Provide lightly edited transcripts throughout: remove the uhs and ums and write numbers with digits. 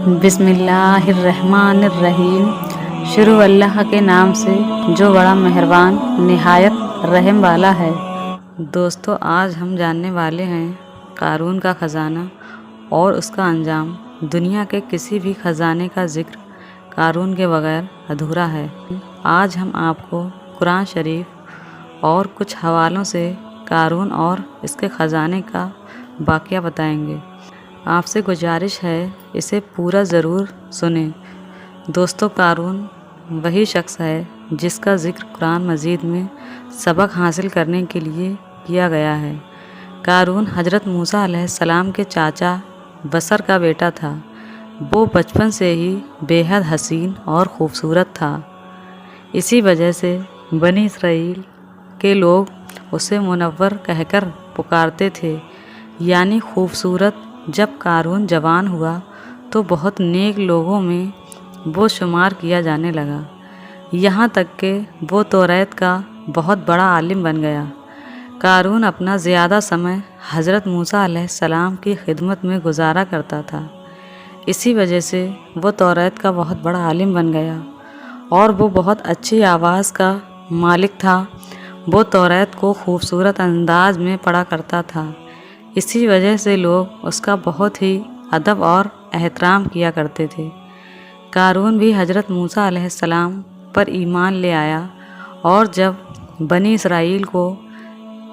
بسم اللہ الرحمن الرحیم۔ شروع اللہ کے نام سے جو بڑا مہربان نہایت رحم والا ہے۔ دوستو، آج ہم جاننے والے ہیں قارون کا خزانہ اور اس کا انجام۔ دنیا کے کسی بھی خزانے کا ذکر قارون کے بغیر ادھورا ہے۔ آج ہم آپ کو قرآن شریف اور کچھ حوالوں سے قارون اور اس کے خزانے کا واقعہ بتائیں گے۔ آپ سے گزارش ہے اسے پورا ضرور سنیں۔ دوستو، قارون وہی شخص ہے جس کا ذکر قرآن مجید میں سبق حاصل کرنے کے لیے کیا گیا ہے۔ قارون حضرت موسیٰ علیہ السلام کے چاچا بصر کا بیٹا تھا۔ وہ بچپن سے ہی بے حد حسین اور خوبصورت تھا۔ اسی وجہ سے بنی اسرائیل کے لوگ اسے منور کہہ کر پکارتے تھے، یعنی خوبصورت۔ جب قارون جوان ہوا تو بہت نیک لوگوں میں وہ شمار کیا جانے لگا، یہاں تک کہ وہ توریت کا بہت بڑا عالم بن گیا۔ قارون اپنا زیادہ سمے حضرت موسیٰ علیہ السلام کی خدمت میں گزارا کرتا تھا، اسی وجہ سے وہ توریت کا بہت بڑا عالم بن گیا اور وہ بہت اچھی آواز کا مالک تھا۔ وہ توریت کو خوبصورت انداز میں پڑھا کرتا تھا، اسی وجہ سے لوگ اس کا بہت ہی ادب اور احترام کیا کرتے تھے۔ قارون بھی حضرت موسیٰ علیہ السلام پر ایمان لے آیا، اور جب بنی اسرائیل کو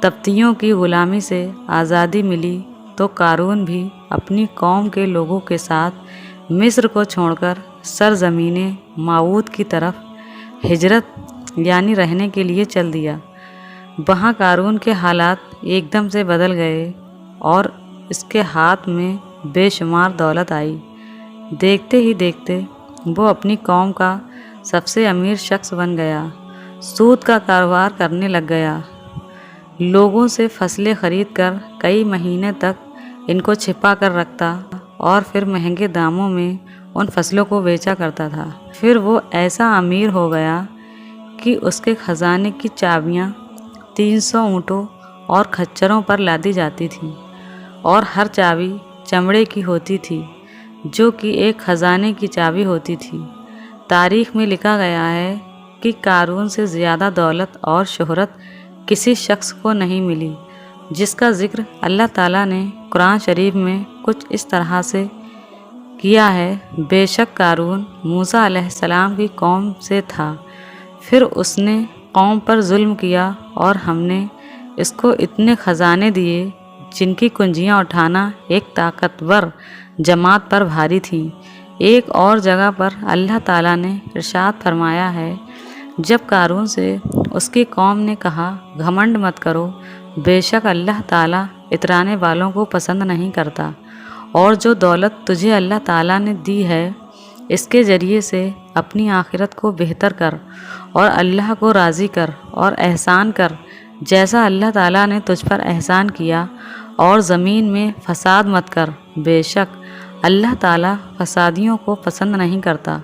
قبطیوں کی غلامی سے آزادی ملی تو قارون بھی اپنی قوم کے لوگوں کے ساتھ مصر کو چھوڑ کر سرزمین موعود کی طرف ہجرت یعنی رہنے کے لیے چل دیا۔ وہاں قارون کے حالات ایک دم سے بدل گئے اور اس کے ہاتھ میں بے شمار دولت آئی۔ دیکھتے ہی دیکھتے وہ اپنی قوم کا سب سے امیر شخص بن گیا، سود کا کاروبار کرنے لگ گیا، لوگوں سے فصلیں خرید کر کئی مہینے تک ان کو چھپا کر رکھتا اور پھر مہنگے داموں میں ان فصلوں کو بیچا کرتا تھا۔ پھر وہ ایسا امیر ہو گیا کہ اس کے خزانے کی چابیاں 300 اونٹوں اور کھچروں پر لادی جاتی تھیں، اور ہر چابی چمڑے کی ہوتی تھی، جو کہ ایک خزانے کی چابی ہوتی تھی۔ تاریخ میں لکھا گیا ہے کہ قارون سے زیادہ دولت اور شہرت کسی شخص کو نہیں ملی، جس کا ذکر اللہ تعالیٰ نے قرآن شریف میں کچھ اس طرح سے کیا ہے: بے شک قارون موسیٰ علیہ السلام کی قوم سے تھا، پھر اس نے قوم پر ظلم کیا اور ہم نے اس کو اتنے خزانے دیے جن کی کنجیاں اٹھانا ایک طاقتور جماعت پر بھاری تھیں۔ ایک اور جگہ پر اللہ تعالیٰ نے ارشاد فرمایا ہے: جب قارون سے اس کی قوم نے کہا گھمنڈ مت کرو، بے شک اللہ تعالیٰ اترانے والوں کو پسند نہیں کرتا، اور جو دولت تجھے اللہ تعالیٰ نے دی ہے اس کے ذریعے سے اپنی آخرت کو بہتر کر اور اللہ کو راضی کر اور احسان کر جیسا اللہ تعالیٰ نے تجھ پر احسان کیا، اور زمین میں فساد مت کر، بے شک اللہ تعالیٰ فسادیوں کو پسند نہیں کرتا۔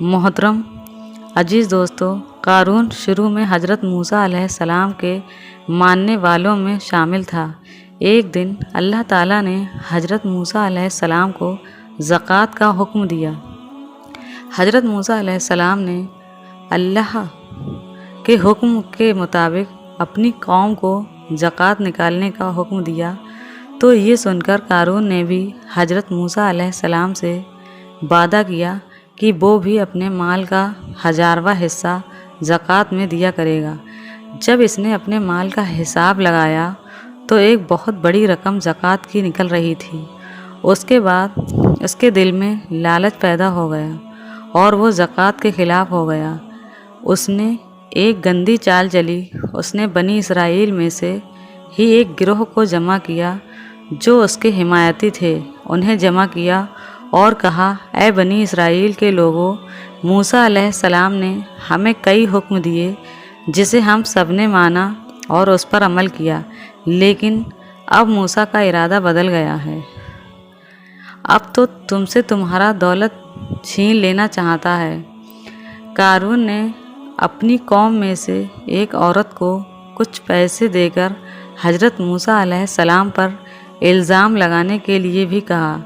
محترم عزیز دوستو، قارون شروع میں حضرت موسیٰ علیہ السلام کے ماننے والوں میں شامل تھا۔ ایک دن اللہ تعالیٰ نے حضرت موسیٰ علیہ السلام کو زکوٰۃ کا حکم دیا۔ حضرت موسیٰ علیہ السلام نے اللہ کے حکم کے مطابق اپنی قوم کو زکوٰۃ نکالنے کا حکم دیا، تو یہ سن کر قارون نے بھی حضرت موسیٰ علیہ السلام سے وعدہ کیا کہ وہ بھی اپنے مال کا 1000واں حصہ زکوٰۃ میں دیا کرے گا۔ جب اس نے اپنے مال کا حساب لگایا تو ایک بہت بڑی رقم زکوٰۃ کی نکل رہی تھی۔ اس کے بعد اس کے دل میں لالچ پیدا ہو گیا اور وہ زکوٰۃ کے خلاف ہو گیا۔ اس نے ایک گندی چال چلی، اس نے بنی اسرائیل میں سے ہی ایک گروہ کو جمع کیا جو اس کے حمایتی تھے۔ انہیں جمع کیا اور کہا: اے بنی اسرائیل کے لوگوں، موسیٰ علیہ السلام نے ہمیں کئی حکم دیے جسے ہم سب نے مانا اور اس پر عمل کیا، لیکن اب موسیٰ کا ارادہ بدل گیا ہے۔ اب تو تم سے تمہارا دولت چھین لینا چاہتا ہے۔ قارون نے اپنی قوم میں سے ایک عورت کو کچھ پیسے دے کر حضرت موسیٰ علیہ السلام پر الزام لگانے کے لیے بھی کہا،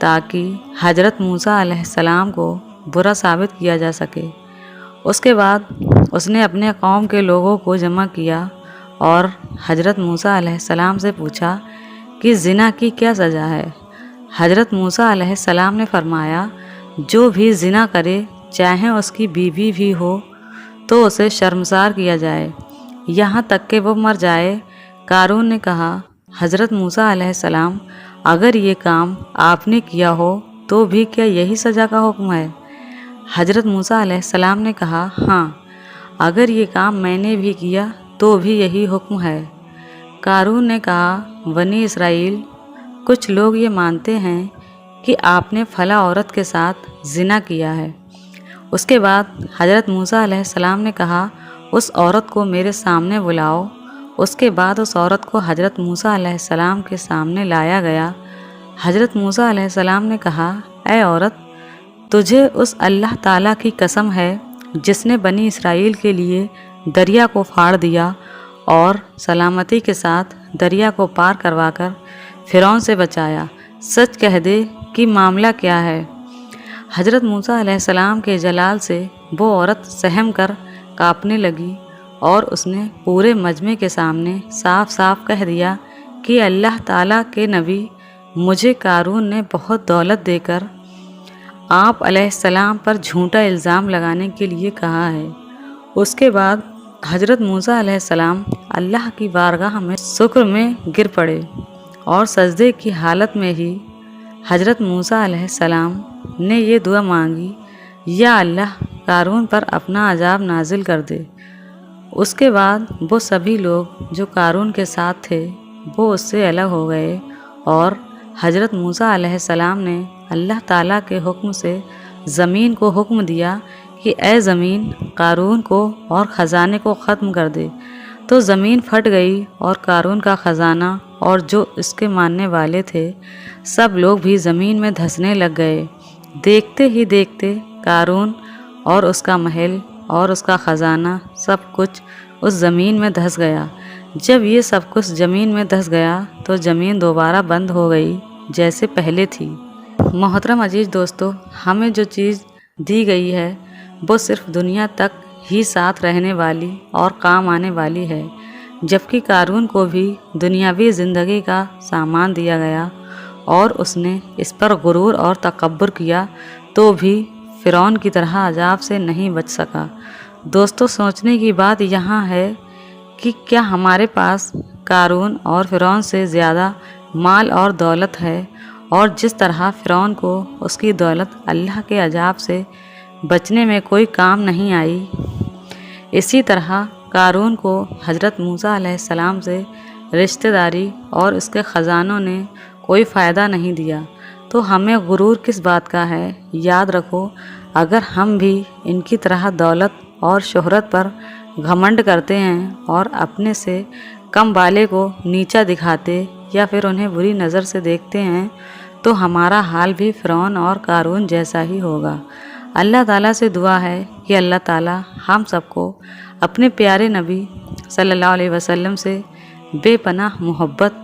تاکہ حضرت موسیٰ علیہ السلام کو برا ثابت کیا جا سکے۔ اس کے بعد اس نے اپنے قوم کے لوگوں کو جمع کیا اور حضرت موسیٰ علیہ السلام سے پوچھا کہ زنا کی کیا سزا ہے۔ حضرت موسیٰ علیہ السلام نے فرمایا، جو بھی زنا کرے چاہے اس کی بیوی بھی ہو تو اسے شرمسار کیا جائے یہاں تک کہ وہ مر جائے۔ قارون نے کہا، حضرت موسیٰ علیہ السلام، اگر یہ کام آپ نے کیا ہو تو بھی کیا یہی سزا کا حکم ہے؟ حضرت موسیٰ علیہ السلام نے کہا، ہاں، اگر یہ کام میں نے بھی کیا تو بھی یہی حکم ہے۔ قارون نے کہا، بنی اسرائیل، کچھ لوگ یہ مانتے ہیں کہ آپ نے فلاں عورت کے ساتھ زنا کیا ہے۔ اس کے بعد حضرت موسیٰ علیہ السلام نے کہا، اس عورت کو میرے سامنے بلاؤ۔ اس کے بعد اس عورت کو حضرت موسیٰ علیہ السلام کے سامنے لایا گیا۔ حضرت موسیٰ علیہ السلام نے کہا، اے عورت، تجھے اس اللہ تعالیٰ کی قسم ہے جس نے بنی اسرائیل کے لیے دریا کو پھاڑ دیا اور سلامتی کے ساتھ دریا کو پار کروا کر فرعون سے بچایا، سچ کہہ دے کہ معاملہ کیا ہے؟ حضرت موسیٰ علیہ السلام کے جلال سے وہ عورت سہم کر کانپنے لگی اور اس نے پورے مجمع کے سامنے صاف صاف کہہ دیا کہ اللہ تعالیٰ کے نبی، مجھے قارون نے بہت دولت دے کر آپ علیہ السلام پر جھوٹا الزام لگانے کے لیے کہا ہے۔ اس کے بعد حضرت موسیٰ علیہ السلام اللہ کی بارگاہ میں شکر میں گر پڑے اور سجدے کی حالت میں ہی حضرت موسیٰ علیہ السلام نے یہ دعا مانگی، یا اللہ، قارون پر اپنا عذاب نازل کر دے۔ اس کے بعد وہ سبھی لوگ جو قارون کے ساتھ تھے وہ اس سے الگ ہو گئے اور حضرت موسیٰ علیہ السلام نے اللہ تعالیٰ کے حکم سے زمین کو حکم دیا کہ اے زمین، قارون کو اور خزانے کو ختم کر دے۔ تو زمین پھٹ گئی اور قارون کا خزانہ اور جو اس کے ماننے والے تھے سب لوگ بھی زمین میں دھنسنے لگ گئے۔ دیکھتے ہی دیکھتے قارون اور اس کا محل اور اس کا خزانہ سب کچھ اس زمین میں دھس گیا۔ جب یہ سب کچھ زمین میں دھس گیا تو زمین دوبارہ بند ہو گئی جیسے پہلے تھی۔ محترم عزیز دوستو، ہمیں جو چیز دی گئی ہے وہ صرف دنیا تک ہی ساتھ رہنے والی اور کام آنے والی ہے، جبکہ قارون کو بھی دنیاوی زندگی کا سامان دیا گیا اور اس نے اس پر غرور اور تکبر کیا تو بھی فرعون کی طرح عذاب سے نہیں بچ سکا۔ دوستو، سوچنے کی بات یہاں ہے کہ کیا ہمارے پاس قارون اور فرعون سے زیادہ مال اور دولت ہے، اور جس طرح فرعون کو اس کی دولت اللہ کے عذاب سے بچنے میں کوئی کام نہیں آئی، اسی طرح قارون کو حضرت موسیٰ علیہ السلام سے رشتہ داری اور اس کے خزانوں نے کوئی فائدہ نہیں دیا۔ تو ہمیں غرور کس بات کا ہے؟ یاد رکھو، اگر ہم بھی ان کی طرح دولت اور شہرت پر گھمنڈ کرتے ہیں اور اپنے سے کم والے کو نیچا دکھاتے یا پھر انہیں بری نظر سے دیکھتے ہیں تو ہمارا حال بھی فرعون اور قارون جیسا ہی ہوگا۔ اللہ تعالیٰ سے دعا ہے کہ اللہ تعالیٰ ہم سب کو اپنے پیارے نبی صلی اللہ علیہ وسلم سے بے پناہ محبت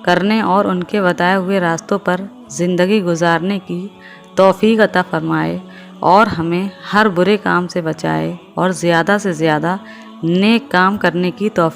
کرنے اور ان کے بتائے ہوئے راستوں پر زندگی گزارنے کی توفیق عطا فرمائے اور ہمیں ہر برے کام سے بچائے اور زیادہ سے زیادہ نیک کام کرنے کی توفیق